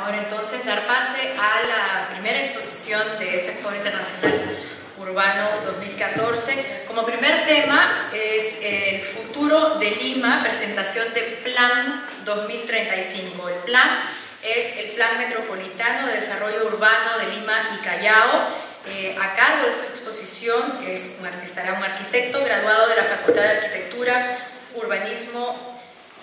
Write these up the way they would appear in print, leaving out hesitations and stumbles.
Ahora entonces dar pase a la primera exposición de este Foro Internacional Urbano 2014. Como primer tema es el futuro de Lima, presentación de Plan 2035. El plan es el Plan Metropolitano de Desarrollo Urbano de Lima y Callao. A cargo de esta exposición estará un arquitecto graduado de la Facultad de Arquitectura, Urbanismo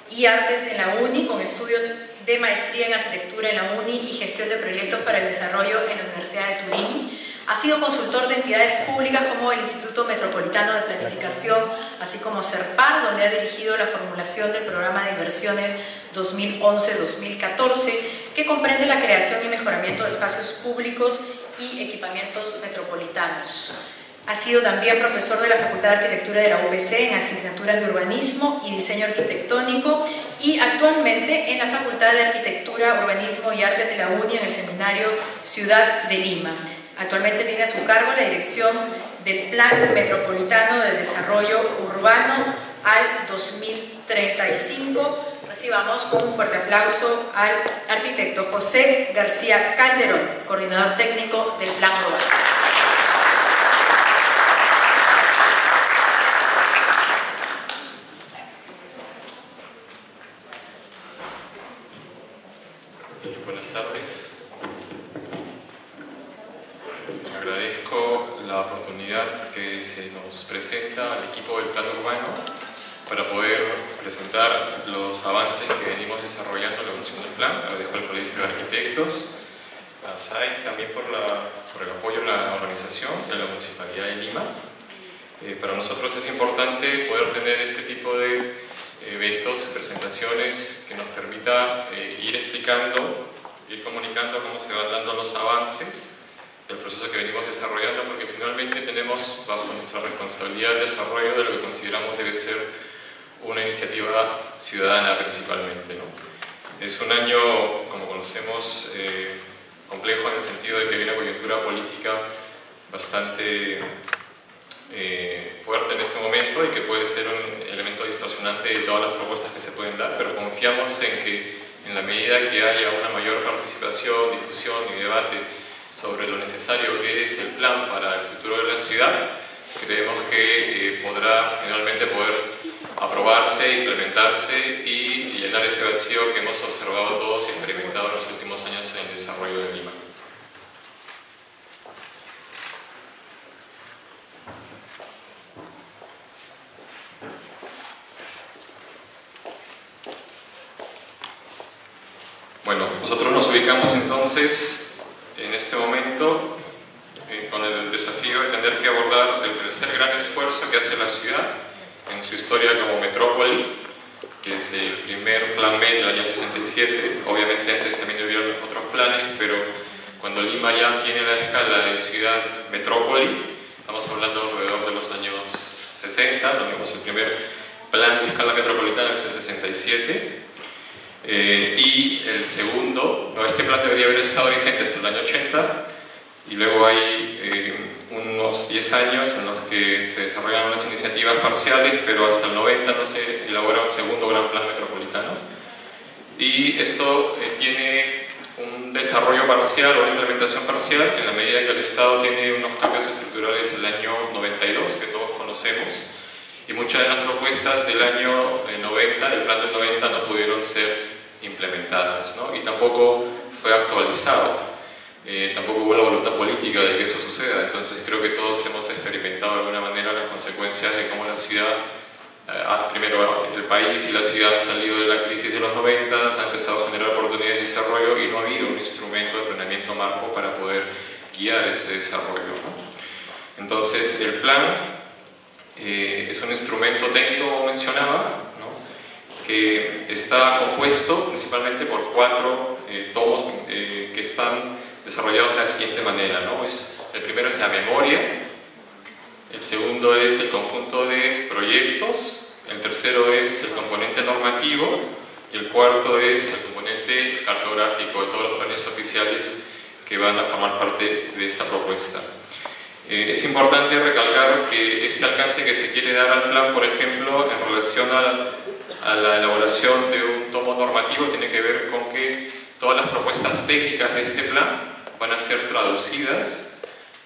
y Artes en la UNI, con estudios de maestría en arquitectura en la UNI y gestión de proyectos para el desarrollo en la Universidad de Turín. Ha sido consultor de entidades públicas como el Instituto Metropolitano de Planificación, así como CERPAR, donde ha dirigido la formulación del Programa de Inversiones 2011-2014, que comprende la creación y mejoramiento de espacios públicos y equipamientos metropolitanos. Ha sido también profesor de la Facultad de Arquitectura de la UPC en asignaturas de Urbanismo y Diseño Arquitectónico y actualmente en la Facultad de Arquitectura, Urbanismo y Artes de la UNI en el Seminario Ciudad de Lima. Actualmente tiene a su cargo la dirección del Plan Metropolitano de Desarrollo Urbano al 2035. Recibamos con un fuerte aplauso al arquitecto José García Calderón, coordinador técnico del Plan Urbano. Buenas tardes. Agradezco la oportunidad que se nos presenta al equipo del Plan Urbano para poder presentar los avances que venimos desarrollando en la evolución del plan. Agradezco al Colegio de Arquitectos, a SAIC también por el apoyo a la organización de la Municipalidad de Lima. Para nosotros es importante poder tener este tipo de eventos, presentaciones que nos permita ir explicando, ir comunicando cómo se van dando los avances del proceso que venimos desarrollando, porque finalmente tenemos bajo nuestra responsabilidad el desarrollo de lo que consideramos debe ser una iniciativa ciudadana principalmente, ¿no? Es un año, como conocemos, complejo en el sentido de que hay una coyuntura política bastante fuerte en este momento y que puede ser un elemento distorsionante de todas las propuestas que se pueden dar, pero confiamos en que en la medida que haya una mayor participación, difusión y debate sobre lo necesario que es el plan para el futuro de la ciudad, creemos que podrá finalmente poder aprobarse, implementarse y llenar ese vacío que hemos observado todos y experimentado en los últimos años en el desarrollo de Lima. Bueno, nosotros nos ubicamos entonces en este momento con el desafío de tener que abordar el tercer gran esfuerzo que hace la ciudad en su historia como metrópoli, que es el primer plan MED del año 67. Obviamente antes también hubieron otros planes, pero cuando Lima ya tiene la escala de ciudad metrópoli, estamos hablando alrededor de los años 60, lo vimos el primer plan de escala metropolitana en el 67. Y el segundo, este plan debería haber estado vigente hasta el año 80, y luego hay unos 10 años en los que se desarrollan unas iniciativas parciales, pero hasta el 90 no se elabora un segundo gran plan metropolitano. Y esto tiene un desarrollo parcial o una implementación parcial en la medida que el Estado tiene unos cambios estructurales en el año 92, que todos conocemos, y muchas de las propuestas del año 90, del plan del 90, no pudieron ser implementadas, ¿no? Y tampoco fue actualizado. Tampoco hubo la voluntad política de que eso suceda. Entonces creo que todos hemos experimentado de alguna manera las consecuencias de cómo la ciudad, primero el país y la ciudad han salido de la crisis de los 90, han empezado a generar oportunidades de desarrollo y no ha habido un instrumento de planeamiento marco para poder guiar ese desarrollo, ¿no? Entonces el plan es un instrumento técnico, como mencionaba, ¿no?, que está compuesto principalmente por 4 tomos que están desarrollados de la siguiente manera, ¿no? El primero es la memoria, el segundo es el conjunto de proyectos, el tercero es el componente normativo y el cuarto es el componente cartográfico de todos los planes oficiales que van a formar parte de esta propuesta. Es importante recalcar que este alcance que se quiere dar al plan, por ejemplo, en relación a la elaboración de un tomo normativo, tiene que ver con que todas las propuestas técnicas de este plan van a ser traducidas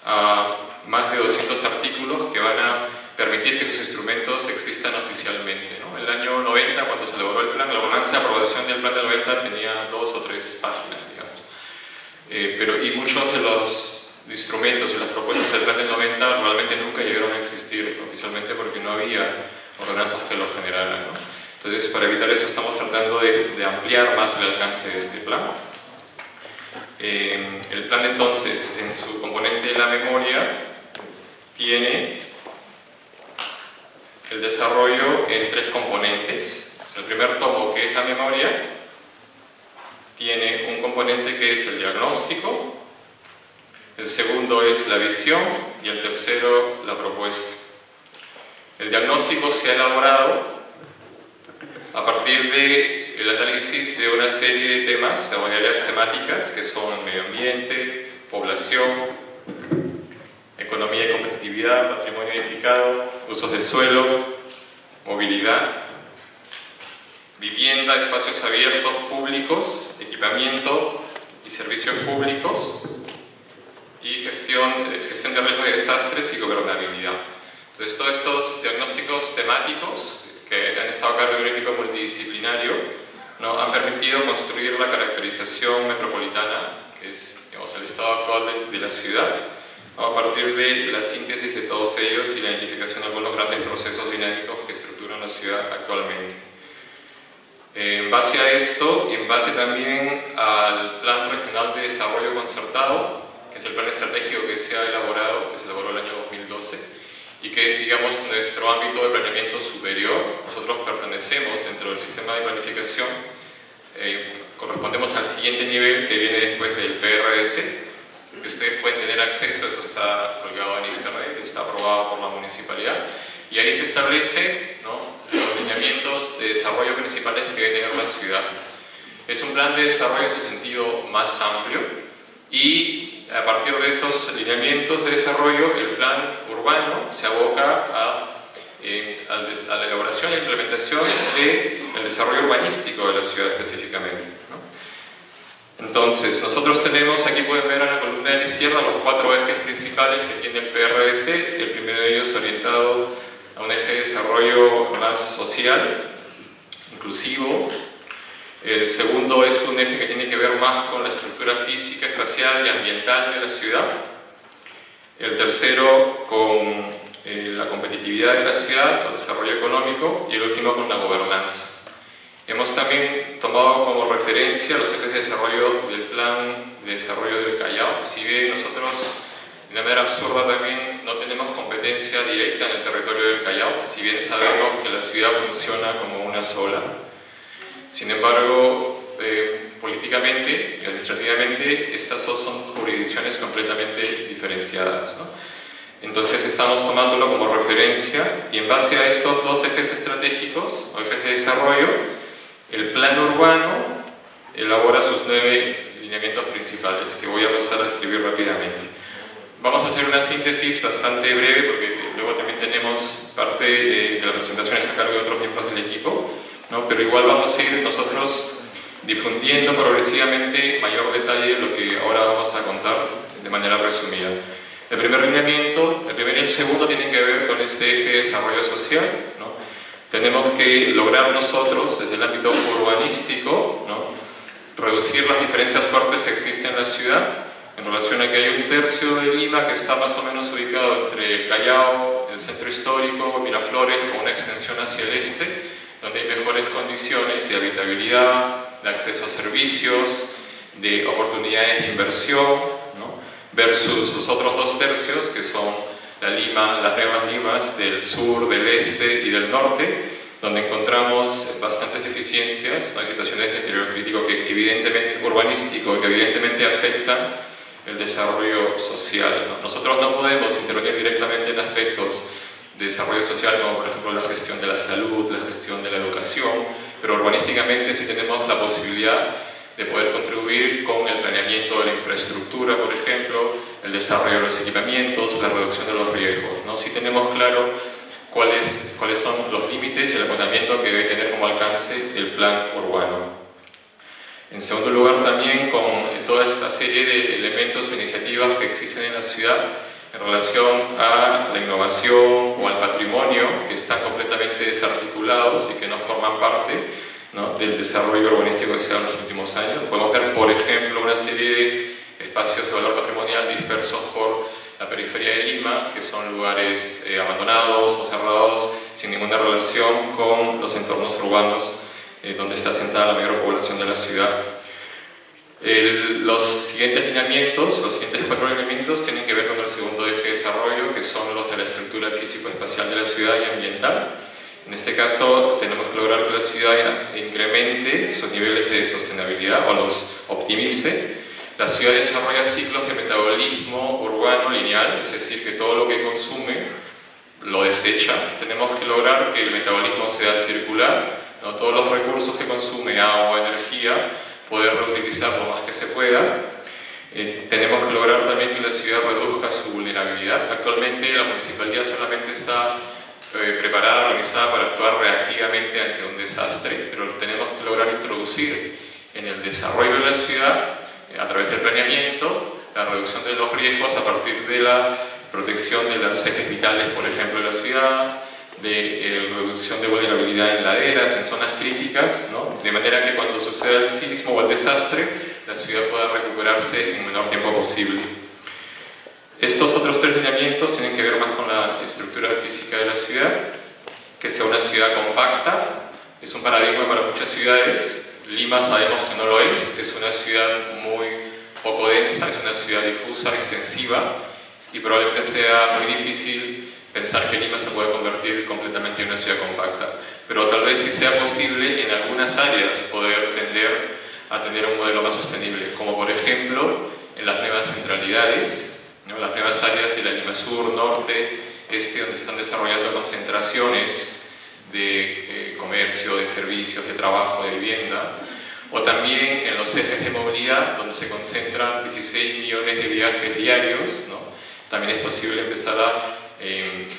a más de 200 artículos que van a permitir que sus instrumentos existan oficialmente, ¿no? En el año 90, cuando se elaboró el plan, la ordenanza de aprobación del plan del 90 tenía 2 o 3 páginas, digamos. Y muchos de los instrumentos y las propuestas del plan del 90 realmente nunca llegaron a existir oficialmente porque no había ordenanzas que los generaran, ¿no? Entonces, para evitar eso, estamos tratando de ampliar más el alcance de este plan. El plan, entonces, en su componente de la memoria, tiene el desarrollo en 3 componentes. O sea, el primer tomo, que es la memoria, tiene un componente que es el diagnóstico, el segundo es la visión y el tercero la propuesta. El diagnóstico se ha elaborado a partir del análisis de una serie de temas, de áreas temáticas que son medio ambiente, población, economía y competitividad, patrimonio edificado, usos de suelo, movilidad, vivienda, espacios abiertos públicos, equipamiento y servicios públicos, y gestión de riesgos de desastres y gobernabilidad. Entonces, todos estos diagnósticos temáticos que han estado a cargo de un equipo multidisciplinario, ¿no?, han permitido construir la caracterización metropolitana, que es, digamos, el estado actual de la ciudad, ¿no?, a partir de la síntesis de todos ellos y la identificación de algunos grandes procesos dinámicos que estructuran la ciudad actualmente. En base a esto, y en base también al Plan Regional de Desarrollo Concertado, que es el plan estratégico que se ha elaborado, que se elaboró el año 2012, y que es, digamos, nuestro ámbito de planeamiento superior. Nosotros pertenecemos dentro del sistema de planificación, correspondemos al siguiente nivel que viene después del PRS, que ustedes pueden tener acceso, eso está colgado en internet, está aprobado por la municipalidad, y ahí se establece, ¿no?, los lineamientos de desarrollo principales que debe tener la ciudad. Es un plan de desarrollo en su sentido más amplio, y a partir de esos lineamientos de desarrollo, el plan urbano se aboca a la elaboración e implementación del desarrollo urbanístico de la ciudad específicamente, ¿no? Entonces, nosotros tenemos, aquí pueden ver en la columna de la izquierda, los 4 ejes principales que tiene el PRS. El primero de ellos orientado a un eje de desarrollo más social, inclusivo. El segundo es un eje que tiene que ver más con la estructura física, espacial y ambiental de la ciudad. El tercero con la competitividad de la ciudad, el desarrollo económico, y el último con la gobernanza. Hemos también tomado como referencia los ejes de desarrollo del Plan de Desarrollo del Callao. Si bien nosotros, de una manera absurda también, no tenemos competencia directa en el territorio del Callao, si bien sabemos que la ciudad funciona como una sola. Sin embargo, políticamente y administrativamente, estas dos son jurisdicciones completamente diferenciadas, ¿no? Entonces estamos tomándolo como referencia, y en base a estos 2 ejes estratégicos o ejes de desarrollo, el plan urbano elabora sus 9 lineamientos principales, que voy a pasar a escribir rápidamente. Vamos a hacer una síntesis bastante breve, porque luego también tenemos parte de las presentaciones a cargo de otros miembros del equipo, ¿no? Pero igual vamos a ir nosotros difundiendo progresivamente mayor detalle de lo que ahora vamos a contar de manera resumida. El primer lineamiento, el primero y el segundo, tienen que ver con este eje de desarrollo social, ¿no? Tenemos que lograr nosotros, desde el ámbito urbanístico, ¿no?, reducir las diferencias fuertes que existen en la ciudad, en relación a que hay 1/3 de Lima que está más o menos ubicado entre el Callao, el centro histórico, Miraflores, con una extensión hacia el este, donde hay mejores condiciones de habitabilidad, de acceso a servicios, de oportunidades de inversión, ¿no?, versus los otros 2/3, que son las nuevas Limas del sur, del este y del norte, donde encontramos bastantes deficiencias, ¿no?, situaciones de deterioro crítico urbanístico, que evidentemente afectan el desarrollo social, ¿no? Nosotros no podemos intervenir directamente en aspectos de desarrollo social, como por ejemplo la gestión de la salud, la gestión de la educación, pero urbanísticamente sí tenemos la posibilidad de poder contribuir con el planeamiento de la infraestructura, por ejemplo, el desarrollo de los equipamientos, la reducción de los riesgos, ¿no? Sí tenemos claro cuáles son los límites y el acompañamiento que debe tener como alcance el plan urbano. En segundo lugar, también con toda esta serie de elementos o iniciativas que existen en la ciudad en relación a la innovación o al patrimonio, que están completamente desarticulados y que no forman parte, ¿no?, del desarrollo urbanístico que se da en los últimos años. Podemos ver, por ejemplo, una serie de espacios de valor patrimonial dispersos por la periferia de Lima, que son lugares abandonados o cerrados sin ninguna relación con los entornos urbanos donde está asentada la mayor población de la ciudad. Los siguientes lineamientos, los siguientes 4 lineamientos tienen que ver con el segundo eje de desarrollo, que son los de la estructura físico-espacial de la ciudad y ambiental. En este caso tenemos que lograr que la ciudad incremente sus niveles de sostenibilidad o los optimice. La ciudad desarrolla ciclos de metabolismo urbano lineal, es decir, que todo lo que consume lo desecha. Tenemos que lograr que el metabolismo sea circular, ¿no? Todos los recursos que consume, agua, energía, poder reutilizar lo más que se pueda. Tenemos que lograr también que la ciudad reduzca su vulnerabilidad. Actualmente la municipalidad solamente está preparada, organizada para actuar reactivamente ante un desastre, pero tenemos que lograr introducir en el desarrollo de la ciudad, a través del planeamiento, la reducción de los riesgos a partir de la protección de los ejes vitales, por ejemplo, de la ciudad, de reducción de vulnerabilidad en laderas, en zonas críticas, ¿no?, de manera que cuando suceda el sismo o el desastre, la ciudad pueda recuperarse en el menor tiempo posible. Estos otros 3 lineamientos tienen que ver más con la estructura física de la ciudad, que sea una ciudad compacta. Es un paradigma para muchas ciudades. Lima sabemos que no lo es una ciudad muy poco densa, es una ciudad difusa, extensiva, y probablemente sea muy difícil pensar que Lima se puede convertir completamente en una ciudad compacta, pero tal vez sí sea posible en algunas áreas poder tender a tener un modelo más sostenible, como por ejemplo en las nuevas centralidades, ¿no?, las nuevas áreas de la Lima Sur, Norte, Este, donde se están desarrollando concentraciones de comercio, de servicios, de trabajo, de vivienda, o también en los ejes de movilidad, donde se concentran 16 millones de viajes diarios, ¿no? También es posible empezar a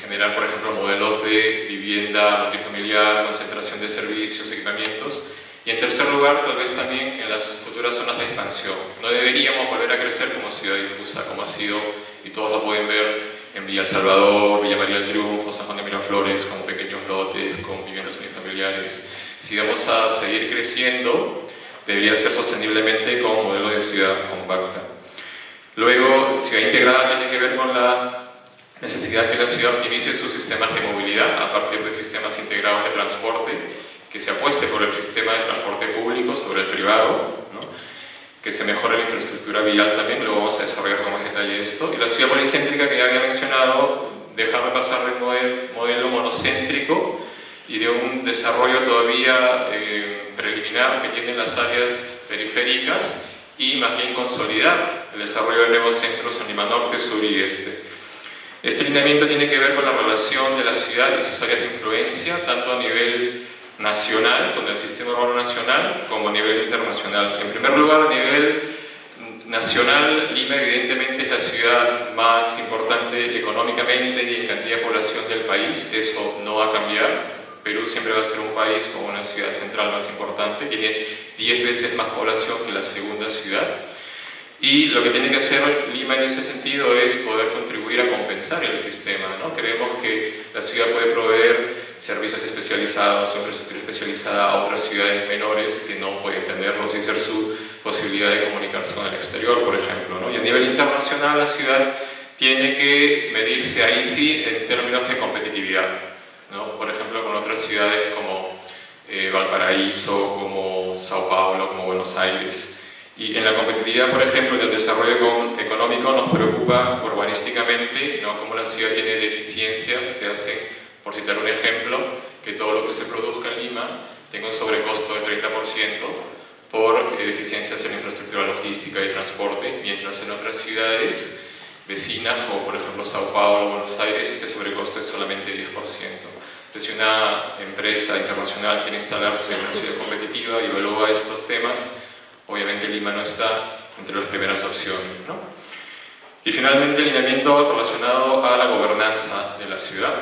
generar, por ejemplo, modelos de vivienda multifamiliar, concentración de servicios, equipamientos. Y en tercer lugar, tal vez también en las futuras zonas de expansión. No deberíamos volver a crecer como ciudad difusa, como ha sido, y todos lo pueden ver, en Villa El Salvador, Villa María del Triunfo, San Juan de Miraflores, con pequeños lotes, con viviendas unifamiliares. Si vamos a seguir creciendo, debería ser sosteniblemente como modelo de ciudad compacta. Luego, ciudad integrada tiene que ver con la necesidad que la ciudad optimice sus sistemas de movilidad a partir de sistemas integrados de transporte, que se apueste por el sistema de transporte público sobre el privado, ¿no?, que se mejore la infraestructura vial también. Luego vamos a desarrollar con más detalle esto. Y la ciudad policéntrica, que ya había mencionado, dejar de pasar de un modelo monocéntrico y de un desarrollo todavía preliminar que tienen las áreas periféricas, y más bien consolidar el desarrollo de nuevos centros en Lima Norte, Sur y Este. Este lineamiento tiene que ver con la relación de la ciudad y sus áreas de influencia, tanto a nivel nacional, con el sistema urbano nacional, como a nivel internacional. En primer lugar, a nivel nacional, Lima evidentemente es la ciudad más importante económicamente y en cantidad de población del país. Eso no va a cambiar. Perú siempre va a ser un país con una ciudad central más importante, tiene 10 veces más población que la segunda ciudad. Y lo que tiene que hacer Lima en ese sentido es poder contribuir a compensar el sistema, ¿no? Creemos que la ciudad puede proveer servicios especializados o infraestructura especializada a otras ciudades menores que no pueden tenerlos, y ser su posibilidad de comunicarse con el exterior, por ejemplo, ¿no? Y a nivel internacional, la ciudad tiene que medirse ahí sí en términos de competitividad, ¿no? Por ejemplo, con otras ciudades como Valparaíso, como Sao Paulo, como Buenos Aires. Y en la competitividad, por ejemplo, del desarrollo económico, nos preocupa urbanísticamente, ¿no?, cómo la ciudad tiene deficiencias que hacen, por citar un ejemplo, que todo lo que se produzca en Lima tenga un sobrecosto de 30% por deficiencias en infraestructura logística y transporte, mientras en otras ciudades vecinas, como por ejemplo Sao Paulo o Buenos Aires, este sobrecosto es solamente 10%. Entonces, si una empresa internacional quiere instalarse en una ciudad competitiva y evalúa estos temas, obviamente Lima no está entre las primeras opciones, ¿no? Y finalmente, el lineamiento relacionado a la gobernanza de la ciudad.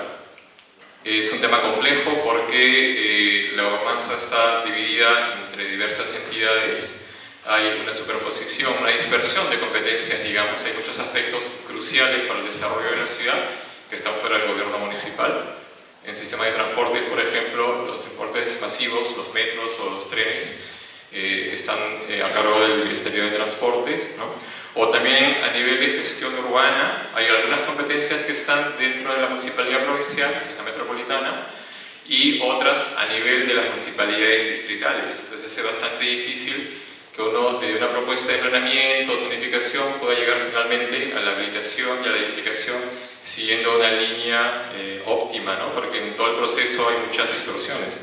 Es un tema complejo porque la gobernanza está dividida entre diversas entidades hay una superposición, una dispersión de competencias, digamos, hay muchos aspectos cruciales para el desarrollo de la ciudad que están fuera del gobierno municipal. En sistema de transporte, por ejemplo, los transportes masivos, los metros o los trenes están a cargo del Ministerio de Transportes, ¿no? O también a nivel de gestión urbana hay algunas competencias que están dentro de la municipalidad provincial, que es la metropolitana, y otras a nivel de las municipalidades distritales. Entonces es bastante difícil que uno de una propuesta de planeamiento o zonificación pueda llegar finalmente a la habilitación y a la edificación siguiendo una línea óptima, ¿no? Porque en todo el proceso hay muchas distorsiones.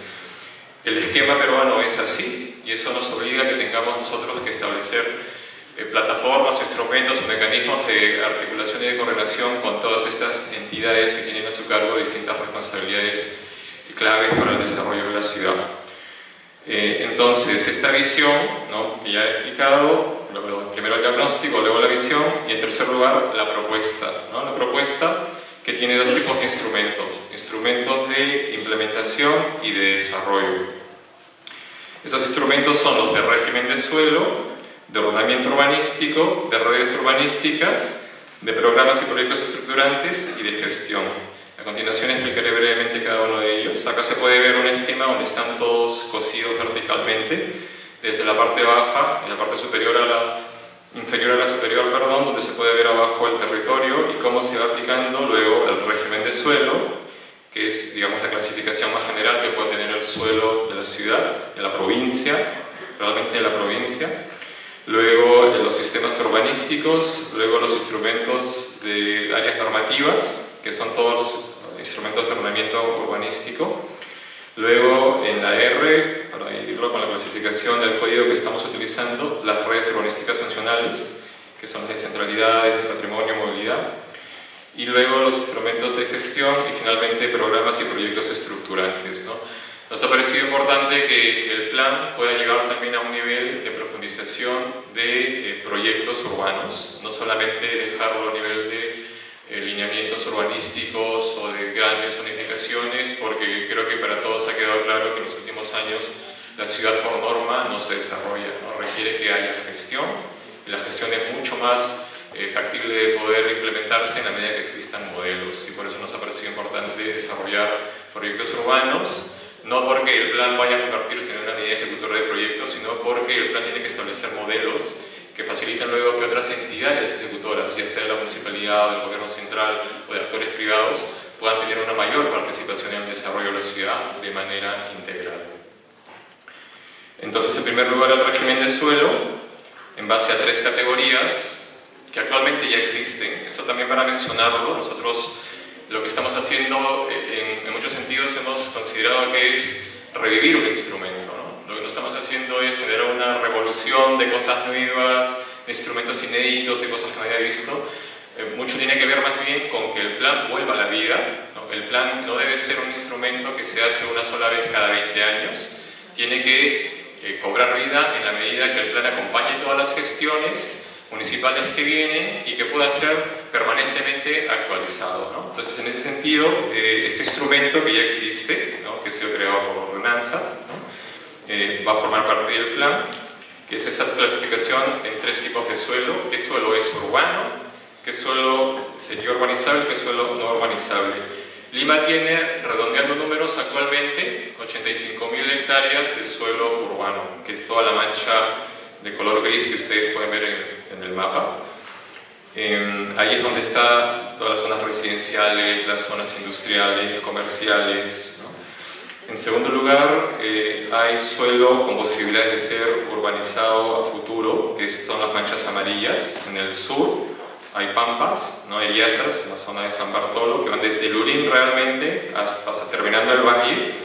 El esquema peruano es así y eso nos obliga a que tengamos nosotros que establecer plataformas, instrumentos o mecanismos de articulación y de coordinación con todas estas entidades que tienen a su cargo distintas responsabilidades claves para el desarrollo de la ciudad. Entonces, esta visión, ¿no?, que ya he explicado, primero el diagnóstico, luego la visión y en tercer lugar la propuesta, ¿no? La propuesta que tiene dos tipos de instrumentos, instrumentos de implementación y de desarrollo. Estos instrumentos son los de régimen de suelo, de ordenamiento urbanístico, de redes urbanísticas, de programas y proyectos estructurantes y de gestión. A continuación explicaré brevemente cada uno de ellos. Acá se puede ver un esquema donde están todos cosidos verticalmente, desde la parte baja y la parte superior a la inferior a la superior, perdón, donde se puede ver abajo el territorio y cómo se va aplicando luego el régimen de suelo, que es, digamos, la clasificación más general que puede tener el suelo de la ciudad, de la provincia, realmente de la provincia. Luego los sistemas urbanísticos, luego los instrumentos de áreas normativas, que son todos los instrumentos de ordenamiento urbanístico. Luego en la R, para irlo con la clasificación del código que estamos utilizando, las redes urbanísticas funcionales, que son las de centralidades, de patrimonio, movilidad. Y luego los instrumentos de gestión y finalmente programas y proyectos estructurantes, ¿no? Nos ha parecido importante que el plan pueda llegar también a un nivel de profundización de proyectos urbanos, no solamente dejarlo a nivel de lineamientos urbanísticos o de grandes zonificaciones, porque creo que para todos ha quedado claro que en los últimos años la ciudad por norma no se desarrolla, ¿no? Requiere que haya gestión, y la gestión es mucho más factible de poder implementarse en la medida que existan modelos, y por eso nos ha parecido importante desarrollar proyectos urbanos, no porque el plan vaya a convertirse en una unidad ejecutora de proyectos, sino porque el plan tiene que establecer modelos que faciliten luego que otras entidades ejecutoras, ya sea de la municipalidad, del gobierno central o de actores privados, puedan tener una mayor participación en el desarrollo de la ciudad de manera integral. Entonces, en primer lugar, el régimen de suelo, en base a 3 categorías que actualmente ya existen. Eso también para mencionarlo, nosotros lo que estamos haciendo en muchos sentidos hemos considerado que es revivir un instrumento, ¿no? Lo que no estamos haciendo es generar una revolución de cosas nuevas, de instrumentos inéditos, de cosas que nadie ha visto. Mucho tiene que ver más bien con que el plan vuelva a la vida, ¿no? El plan no debe ser un instrumento que se hace una sola vez cada 20 años. Tiene que cobrar vida en la medida que el plan acompañe todas las gestiones municipales que vienen y que pueda ser permanentemente actualizado, ¿no? Entonces, en ese sentido, este instrumento que ya existe, ¿no?, que ha sido creado por ordenanzas, ¿no?, va a formar parte del plan, que es esa clasificación en 3 tipos de suelo: qué suelo es urbano, qué suelo sería urbanizable, qué suelo no urbanizable. Lima tiene, redondeando números actualmente, 85.000 hectáreas de suelo urbano, que es toda la mancha de color gris que ustedes pueden ver en el mapa. Ahí es donde están todas las zonas residenciales, las zonas industriales, comerciales, ¿no? En segundo lugar, hay suelo con posibilidades de ser urbanizado a futuro, que son las manchas amarillas. En el sur hay pampas, ¿no?, eriazas, en la zona de San Bartolo, que van desde Lurín realmente hasta terminando el valle,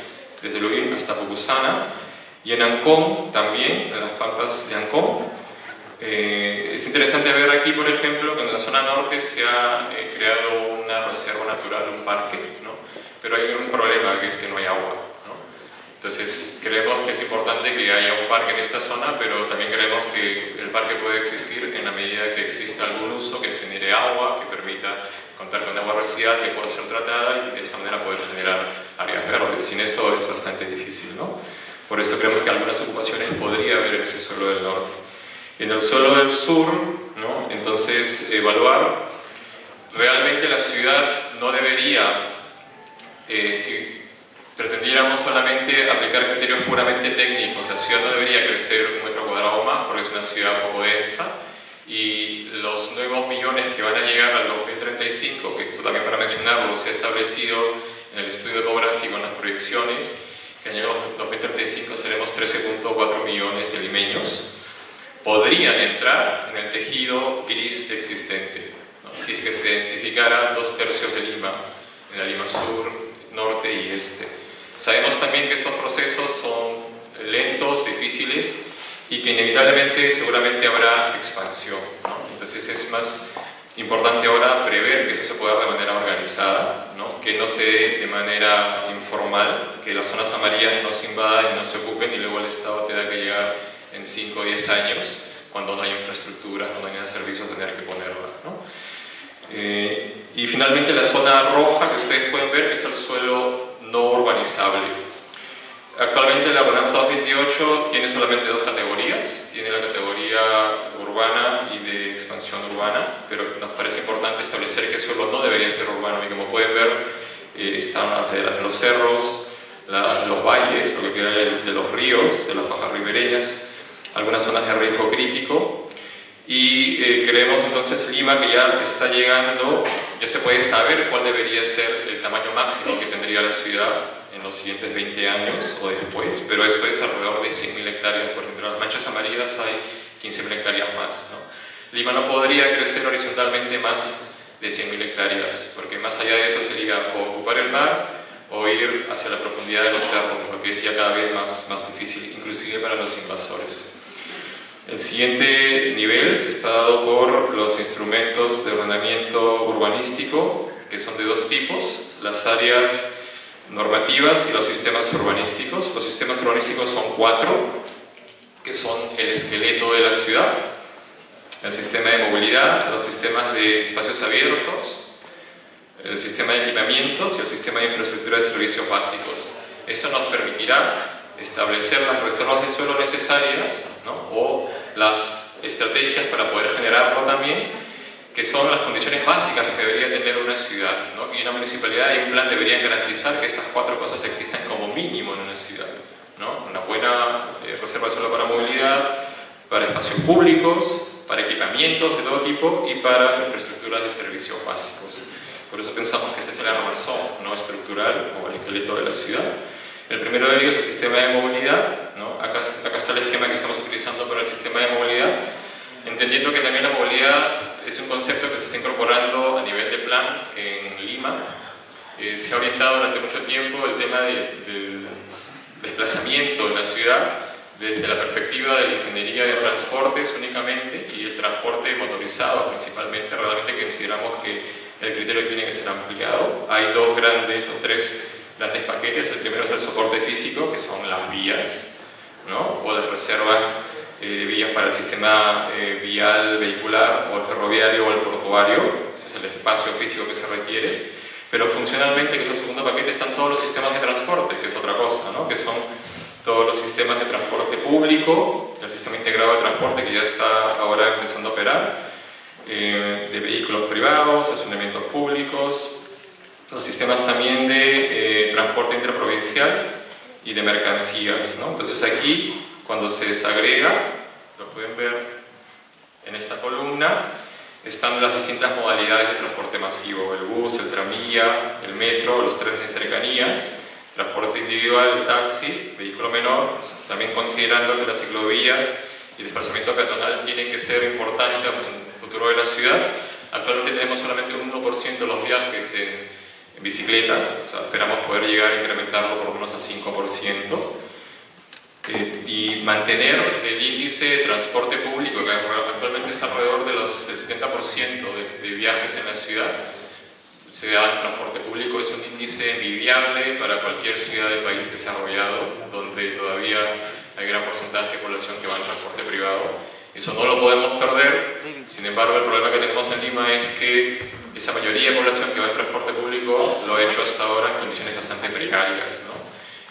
desde Lurín hasta Pucusana. Y en Ancón también, en las pampas de Ancón. Es interesante ver aquí, por ejemplo, que en la zona norte se ha creado una reserva natural, un parque, ¿no? Pero hay un problema, que es que no hay agua, ¿no? Entonces creemos que es importante que haya un parque en esta zona, pero también creemos que el parque puede existir en la medida que exista algún uso que genere agua, que permita contar con agua residual que pueda ser tratada y de esta manera poder generar áreas verdes. Sin eso es bastante difícil, ¿no? Por eso creemos que algunas ocupaciones podría haber en ese suelo del norte. En el suelo del sur, ¿no? Entonces, evaluar realmente la ciudad no debería, si pretendiéramos solamente aplicar criterios puramente técnicos, la ciudad no debería crecer 1 metro cuadrado más porque es una ciudad poco densa, y los nuevos millones que van a llegar al 2035, que esto también para mencionarlo se ha establecido en el estudio topográfico, en las proyecciones, que en el año 2035 seremos 13.4 millones de limeños, podrían entrar en el tejido gris existente, ¿no? Si es que se densificara 2/3 de Lima, en la Lima Sur, Norte y Este. Sabemos también que estos procesos son lentos, difíciles, y que inevitablemente seguramente habrá expansión, ¿no? Entonces es más importante ahora prever que eso se pueda dar de manera organizada, ¿no? Que no se dé de manera informal, que las zonas amarillas no se invadan y no se ocupen y luego el Estado tenga que llegar en 5 o 10 años, cuando no hay infraestructuras, cuando no hay servicios, tener que ponerla, ¿no? Y finalmente la zona roja que ustedes pueden ver, que es el suelo no urbanizable. Actualmente la ordenanza 228 tiene solamente 2 categorías, tiene la categoría urbana y de expansión urbana, pero nos parece importante establecer que el suelo no debería ser urbano, y como pueden ver están las de los cerros, los valles, lo que queda de los ríos, de las bajas ribereñas, algunas zonas de riesgo crítico, y creemos entonces Lima que ya está llegando, ya se puede saber cuál debería ser el tamaño máximo que tendría la ciudad en los siguientes 20 años o después, pero eso es alrededor de 100.000 hectáreas, porque entre las manchas amarillas hay 15.000 hectáreas más, ¿no? Lima no podría crecer horizontalmente más de 100.000 hectáreas, porque más allá de eso sería o ocupar el mar o ir hacia la profundidad de los cerros, lo que es ya cada vez más difícil, inclusive para los invasores. El siguiente nivel está dado por los instrumentos de ordenamiento urbanístico, que son de 2 tipos, las áreas normativas y los sistemas urbanísticos. Los sistemas urbanísticos son 4, que son el esqueleto de la ciudad, el sistema de movilidad, los sistemas de espacios abiertos, el sistema de equipamientos y el sistema de infraestructura de servicios básicos. Eso nos permitirá establecer las reservas de suelo necesarias, ¿no? O las estrategias para poder generarlo también, que son las condiciones básicas que debería tener una ciudad, ¿no? Y una municipalidad y un plan deberían garantizar que estas 4 cosas existan como mínimo en una ciudad, ¿no? Una buena reserva de suelo para movilidad, para espacios públicos, para equipamientos de todo tipo y para infraestructuras de servicios básicos. Por eso pensamos que este es el armazón no estructural o el esqueleto de la ciudad. El primero de ellos es el sistema de movilidad, ¿no? Acá está el esquema que estamos utilizando para el sistema de movilidad, entendiendo que también la movilidad es un concepto que se está incorporando a nivel de plan en Lima. Se ha orientado durante mucho tiempo el tema del desplazamiento en la ciudad desde la perspectiva de la ingeniería de transportes únicamente y el transporte motorizado principalmente. Realmente consideramos que el criterio tiene que ser ampliado. Hay 2 grandes o 3 grandes paquetes. El primero es el soporte físico, que son las vías, ¿no? O las reservas de vías para el sistema vial vehicular o el ferroviario o el portuario. Ese es el espacio físico que se requiere. Pero funcionalmente, que es el segundo paquete, están todos los sistemas de transporte, que es otra cosa, ¿no? Que son todos los sistemas de transporte público, el sistema integrado de transporte que ya está ahora empezando a operar, de vehículos privados, estacionamientos públicos, los sistemas también de transporte interprovincial y de mercancías, ¿no? Entonces aquí, cuando se desagrega, lo pueden ver en esta columna, están las distintas modalidades de transporte masivo: el bus, el tranvía, el metro, los trenes de cercanías, transporte individual, el taxi, vehículo menor, también considerando que las ciclovías y el desplazamiento peatonal tienen que ser importantes en el futuro de la ciudad. Actualmente tenemos solamente un 1% de los viajes en bicicletas, o sea, esperamos poder llegar a incrementarlo por lo menos a 5%. Y mantener el índice de transporte público, que actualmente está alrededor del 70% de viajes en la ciudad, se da en transporte público. Es un índice envidiable para cualquier ciudad del país desarrollado, donde todavía hay gran porcentaje de población que va en transporte privado. Eso no lo podemos perder. Sin embargo, el problema que tenemos en Lima es que esa mayoría de población que va en transporte público lo ha hecho hasta ahora en condiciones bastante precarias, ¿no?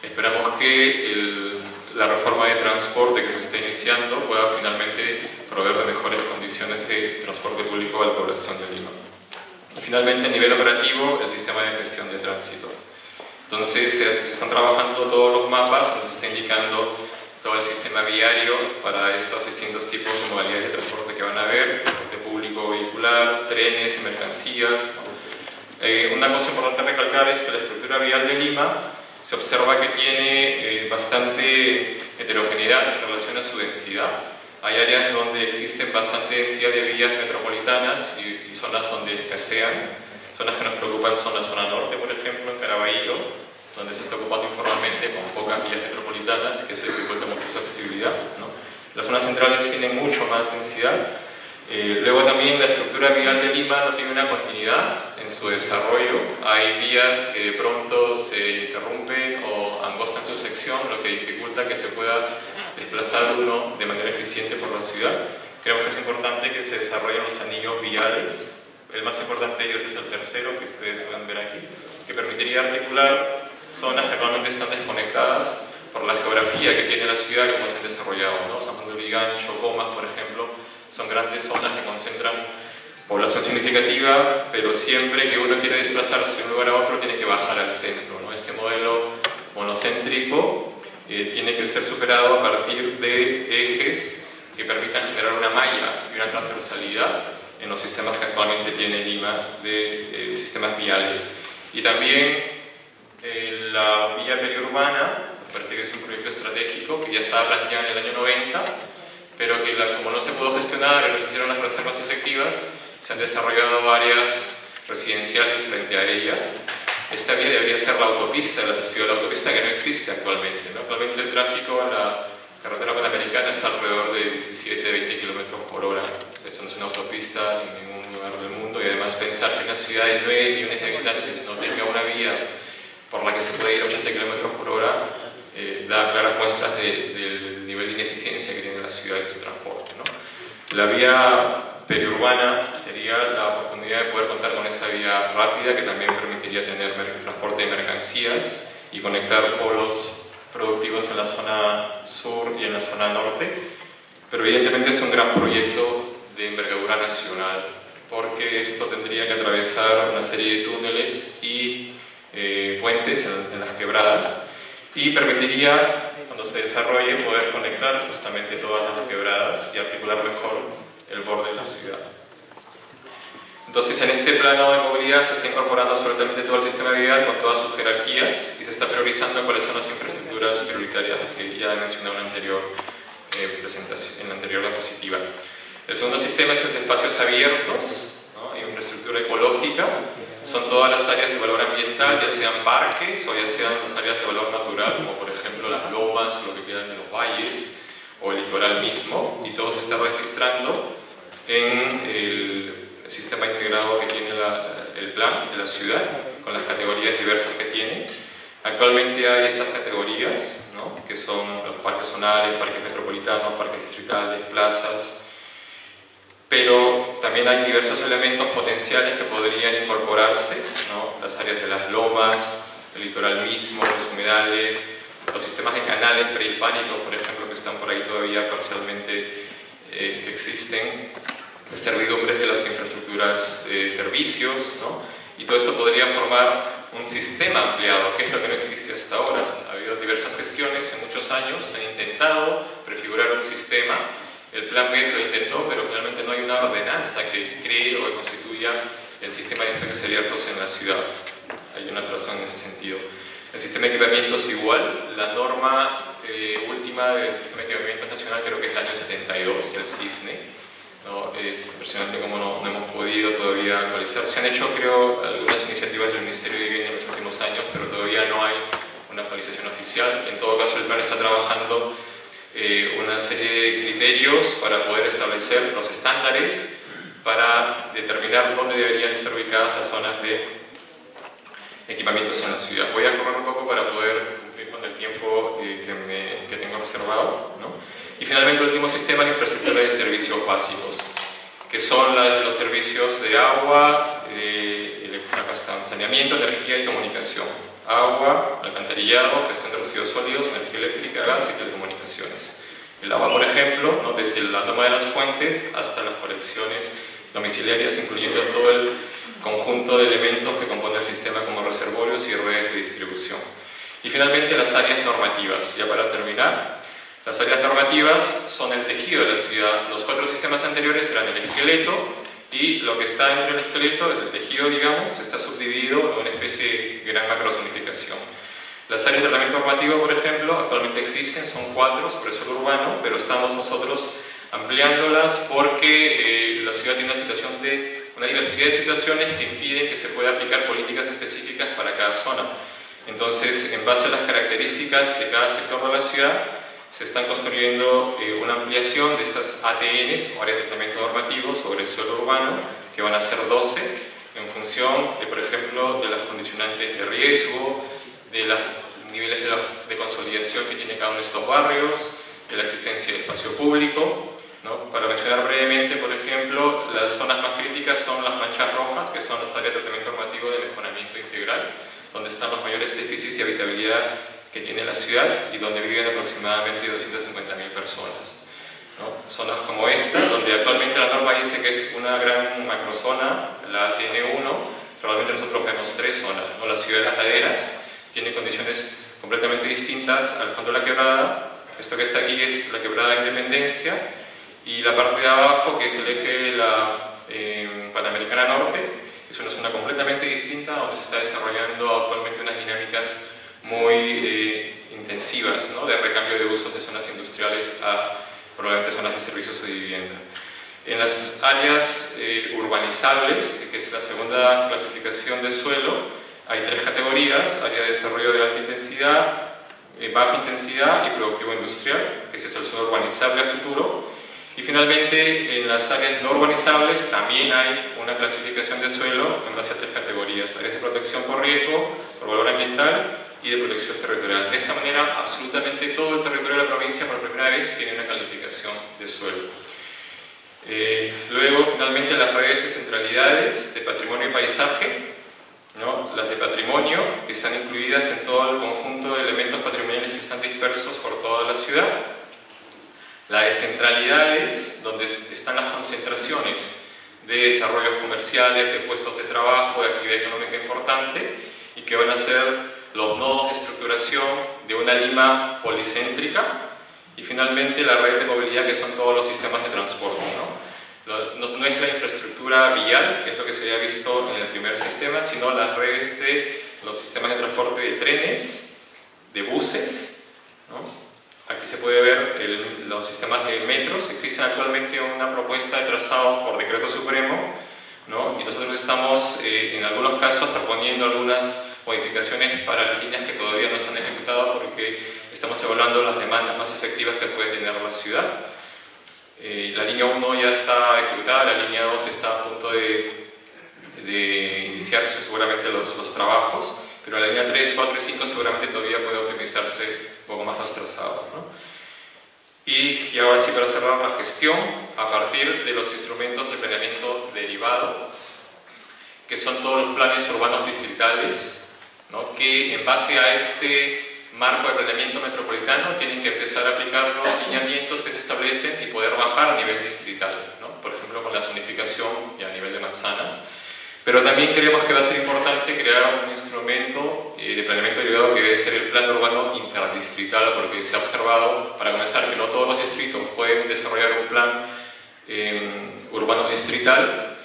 Esperamos que la reforma de transporte que se está iniciando pueda finalmente proveer de mejores condiciones de transporte público a la población de Lima. Y finalmente, a nivel operativo, el sistema de gestión de tránsito. Entonces, se están trabajando todos los mapas donde se está indicando todo el sistema viario para estos distintos tipos de modalidades de transporte que van a haber, transporte público vehicular, trenes, mercancías. Una cosa importante a recalcar es que la estructura vial de Lima se observa que tiene bastante heterogeneidad en relación a su densidad. Hay áreas donde existen bastante densidad de vías metropolitanas y zonas donde escasean. Zonas que nos preocupan son la zona norte, por ejemplo, en Caraballo, donde se está ocupando informalmente con pocas vías metropolitanas, que eso dificulta mucho su accesibilidad, ¿no? Las zonas centrales tienen mucho más densidad. Luego también la estructura vial de Lima no tiene una continuidad en su desarrollo. Hay vías que de pronto se interrumpen o angostan su sección, lo que dificulta que se pueda desplazar uno de manera eficiente por la ciudad. Creemos que es importante que se desarrollen los anillos viales. El más importante de ellos es el tercero, que ustedes pueden ver aquí, que permitiría articular zonas que actualmente están desconectadas por la geografía que tiene la ciudad y cómo se han desarrollado, ¿no? San Juan de Lurigancho, Comas, por ejemplo, son grandes zonas que concentran población significativa, pero siempre que uno quiere desplazarse de un lugar a otro tiene que bajar al centro, ¿no? Este modelo monocéntrico tiene que ser superado a partir de ejes que permitan generar una malla y una transversalidad en los sistemas que actualmente tiene Lima de sistemas viales. Y también la vía periurbana, me parece que es un proyecto estratégico que ya estaba planteado en el año 90, pero que como no se pudo gestionar y no se hicieron las reservas efectivas, se han desarrollado áreas residenciales frente a ella. Esta vía debería ser la autopista de la ciudad, la autopista que no existe actualmente, ¿no? Actualmente el tráfico en la carretera panamericana está alrededor de 17-20 km por hora. Eso no es una autopista en ningún lugar del mundo, y además pensar que una ciudad de 9 millones de habitantes no tenga una vía por la que se puede ir a 80 km por hora da claras muestras del nivel de ineficiencia que tiene la ciudad en su transporte, ¿no? La vía periurbana sería la oportunidad de poder contar con esa vía rápida que también permitiría tener transporte de mercancías y conectar polos productivos en la zona sur y en la zona norte, pero evidentemente es un gran proyecto de envergadura nacional, porque esto tendría que atravesar una serie de túneles y puentes en las quebradas, y permitiría, cuando se desarrolle, poder conectar justamente todas las quebradas y articular mejor el borde de la ciudad. Entonces, en este plano de movilidad se está incorporando absolutamente todo el sistema vial con todas sus jerarquías y se está priorizando cuáles son las infraestructuras prioritarias que ya he mencionado en la anterior presentación, en la anterior diapositiva. El segundo sistema es el de espacios abiertos, ¿no? Infraestructura ecológica. Son todas las áreas de valor ambiental, ya sean parques o ya sean las áreas de valor natural, como por ejemplo las lomas, lo que quedan en los valles o el litoral mismo, y todo se está registrando en el sistema integrado que tiene el plan de la ciudad, con las categorías diversas que tiene. Actualmente hay estas categorías, ¿no? Que son los parques zonales, parques metropolitanos, parques distritales, plazas, pero también hay diversos elementos potenciales que podrían incorporarse, ¿no? Las áreas de las lomas, el litoral mismo, los humedales, los sistemas de canales prehispánicos, por ejemplo, que están por ahí todavía parcialmente que existen, servidumbres de las infraestructuras de servicios, ¿no? Y todo esto podría formar un sistema ampliado, que es lo que no existe hasta ahora. Ha habido diversas gestiones en muchos años, se han intentado prefigurar un sistema. El plan B lo intentó, pero finalmente no hay una ordenanza que cree o que constituya el sistema de espacios abiertos en la ciudad. Hay una atraso en ese sentido. El sistema de equipamientos igual. La norma última del sistema de equipamientos nacional creo que es el año 72, el CISNE, ¿no? Es impresionante cómo no hemos podido todavía actualizar. Se han hecho, creo, algunas iniciativas del Ministerio de Vivienda en los últimos años, pero todavía no hay una actualización oficial. En todo caso, el plan está trabajando una serie de criterios para poder establecer los estándares para determinar dónde deberían estar ubicadas las zonas de equipamientos en la ciudad. Voy a correr un poco para poder cumplir con el tiempo que tengo reservado, ¿no? Y finalmente el último sistema de infraestructura de servicios básicos, que son los servicios de agua, saneamiento, energía y comunicación. agua, alcantarillado, gestión de residuos sólidos, energía eléctrica, gas y telecomunicaciones. El agua, por ejemplo, ¿no?, desde la toma de las fuentes hasta las colecciones domiciliarias, incluyendo todo el conjunto de elementos que componen el sistema como reservorios y redes de distribución. Y finalmente las áreas normativas. Ya para terminar, las áreas normativas son el tejido de la ciudad. Los 4 sistemas anteriores eran el esqueleto, y lo que está entre el esqueleto, el tejido, digamos, está subdividido en una especie de gran macrozonificación. Las áreas de tratamiento normativo, por ejemplo, actualmente existen, son 4 sobre suelo urbano, pero estamos nosotros ampliándolas porque la ciudad tiene una diversidad de situaciones que impiden que se pueda aplicar políticas específicas para cada zona. Entonces, en base a las características de cada sector de la ciudad, se están construyendo una ampliación de estas ATNs, o áreas de tratamiento normativo, sobre el suelo urbano, que van a ser 12, en función, por ejemplo, de las condicionantes de riesgo, de los niveles de consolidación que tiene cada uno de estos barrios, de la existencia de espacio público, ¿no? Para mencionar brevemente, por ejemplo, las zonas más críticas son las manchas rojas, que son las áreas de tratamiento normativo de mejoramiento integral, donde están los mayores déficits de habitabilidad que tiene la ciudad y donde viven aproximadamente 250.000 personas, ¿no? Zonas como esta, donde actualmente la norma dice que es una gran macrozona, la ATN1, probablemente nosotros vemos 3 zonas, ¿no? La ciudad de las laderas tiene condiciones completamente distintas al fondo de la quebrada. Esto que está aquí es la quebrada de Independencia, y la parte de abajo, que es el eje de la Panamericana Norte, es una zona completamente distinta, donde se está desarrollando actualmente unas dinámicas muy intensivas, ¿no?, de recambio de usos de zonas industriales a probablemente zonas de servicios o de vivienda. En las áreas urbanizables, que es la segunda clasificación de suelo, hay 3 categorías: área de desarrollo de alta intensidad, baja intensidad y productivo industrial, que ese es el suelo urbanizable a futuro. Y finalmente, en las áreas no urbanizables también hay una clasificación de suelo en base a 3 categorías: áreas de protección por riesgo, por valor ambiental y de protección territorial. De esta manera, absolutamente todo el territorio de la provincia por primera vez tiene una calificación de suelo. Luego, finalmente, las redes de centralidades de patrimonio y paisaje, ¿no? Las de patrimonio, que están incluidas en todo el conjunto de elementos patrimoniales que están dispersos por toda la ciudad. La de centralidades, donde están las concentraciones de desarrollos comerciales, de puestos de trabajo, de actividad económica importante, y que van a ser los nodos de estructuración de una Lima policéntrica. Y finalmente la red de movilidad, que son todos los sistemas de transporte, ¿no? No es la infraestructura vial, que es lo que se había visto en el primer sistema, sino las redes de los sistemas de transporte de trenes, de buses, ¿no? Aquí se puede ver los sistemas de metros. Existe actualmente una propuesta de trazado por decreto supremo, ¿no? Y nosotros estamos en algunos casos proponiendo algunas modificaciones para las líneas que todavía no se han ejecutado, porque estamos evaluando las demandas más efectivas que puede tener la ciudad. La línea 1 ya está ejecutada, la línea 2 está a punto de iniciarse seguramente los trabajos, pero la línea 3, 4 y 5 seguramente todavía puede optimizarse un poco más los trazados, ¿no? Y ahora sí, para cerrar la gestión, a partir de los instrumentos de planeamiento derivado, que son todos los planes urbanos distritales, ¿no?, que en base a este marco de planeamiento metropolitano tienen que empezar a aplicar los lineamientos que se establecen y poder bajar a nivel distrital, ¿no? Por ejemplo, con la zonificación y a nivel de manzanas. Pero también creemos que va a ser importante crear un instrumento de planeamiento derivado que debe ser el plan urbano interdistrital, porque se ha observado, para comenzar, que no todos los distritos pueden desarrollar un plan urbano distrital,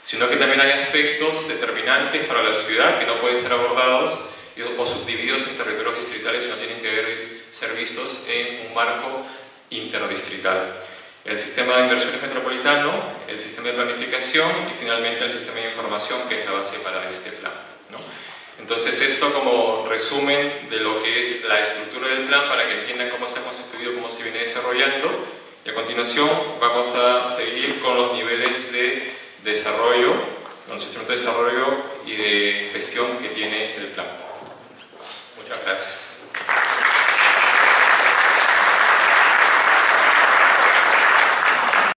sino que también hay aspectos determinantes para la ciudad que no pueden ser abordados o subdivididos en territorios distritales, sino tienen que ser vistos en un marco interdistrital. El sistema de inversiones metropolitano, el sistema de planificación y finalmente el sistema de información, que es la base para este plan, ¿no? Entonces, esto como resumen de lo que es la estructura del plan, para que entiendan cómo está constituido, cómo se viene desarrollando. Y a continuación vamos a seguir con los niveles de desarrollo, con los instrumentos de desarrollo y de gestión que tiene el plan. Muchas gracias.